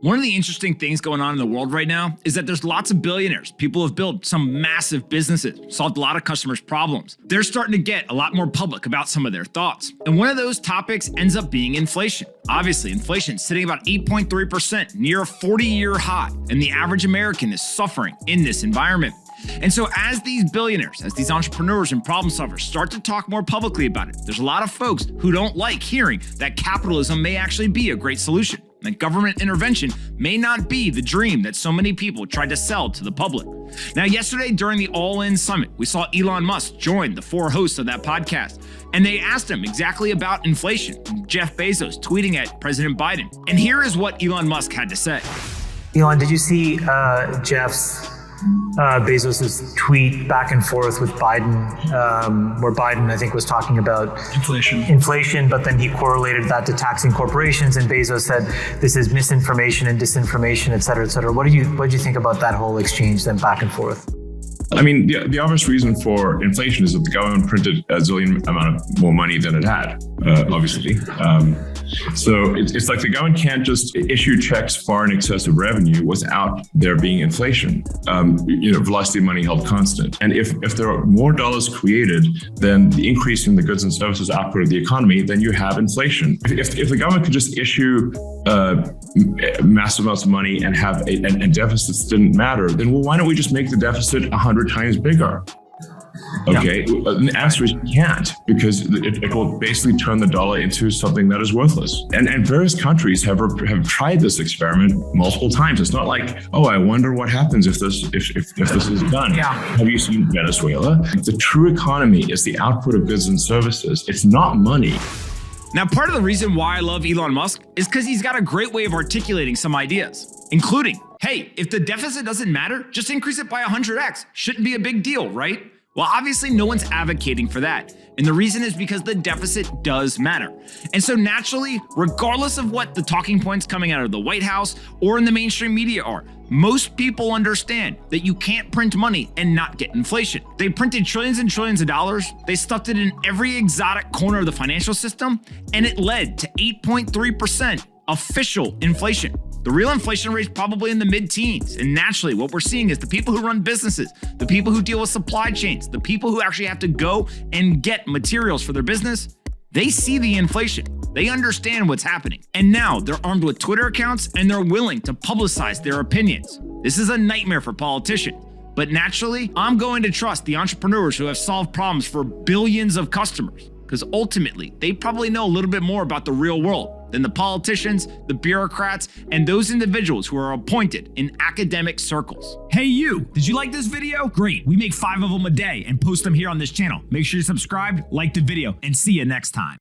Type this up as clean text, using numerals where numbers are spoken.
One of the interesting things going on in the world right now is that there's lots of billionaires. People have built some massive businesses, solved a lot of customers' problems. They're starting to get a lot more public about some of their thoughts. And one of those topics ends up being inflation. Obviously, inflation sitting about 8.3%, near a 40-year high, and the average American is suffering in this environment. And so as these billionaires, as these entrepreneurs and problem solvers start to talk more publicly about it, there's a lot of folks who don't like hearing that capitalism may actually be a great solution. That government intervention may not be the dream that so many people tried to sell to the public. Now, yesterday during the All In Summit, we saw Elon Musk join the four hosts of that podcast, and they asked him exactly about inflation. Jeff Bezos tweeting at President Biden. And here is what Elon Musk had to say. Elon, did you see Bezos's tweet back and forth with Biden, where Biden, I think, was talking about inflation, but then he correlated that to taxing corporations, and Bezos said this is misinformation and disinformation, et cetera, et cetera. What did you think about that whole exchange then back and forth? I mean, the obvious reason for inflation is that the government printed a zillion amount of more money than it had, obviously. So it's like the government can't just issue checks far in excess of revenue without there being inflation, velocity of money held constant. And if there are more dollars created than the increase in the goods and services output of the economy, then you have inflation. If the government could just issue massive amounts of money and have and deficits didn't matter, then why don't we just make the deficit 100 times bigger? Okay, the answer is you can't, because it will basically turn the dollar into something that is worthless. And various countries have tried this experiment multiple times. It's not like, oh, I wonder what happens if this is done. Yeah. Have you seen Venezuela? The true economy is the output of goods and services. It's not money. Now, part of the reason why I love Elon Musk is because he's got a great way of articulating some ideas, including, hey, if the deficit doesn't matter, just increase it by 100x. Shouldn't be a big deal, right? Well, obviously, no one's advocating for that. And the reason is because the deficit does matter. And so naturally, regardless of what the talking points coming out of the White House or in the mainstream media are, most people understand that you can't print money and not get inflation. They printed trillions and trillions of dollars. They stuffed it in every exotic corner of the financial system, and it led to 8.3% official inflation. The real inflation rate is probably in the mid-teens. And naturally, what we're seeing is the people who run businesses, the people who deal with supply chains, the people who actually have to go and get materials for their business, they see the inflation. They understand what's happening. And now they're armed with Twitter accounts and they're willing to publicize their opinions. This is a nightmare for politicians. But naturally, I'm going to trust the entrepreneurs who have solved problems for billions of customers, because ultimately, they probably know a little bit more about the real world than the politicians, the bureaucrats, and those individuals who are appointed in academic circles. Hey you, did you like this video? Great, we make 5 of them a day and post them here on this channel. Make sure you're subscribed, like the video, and see you next time.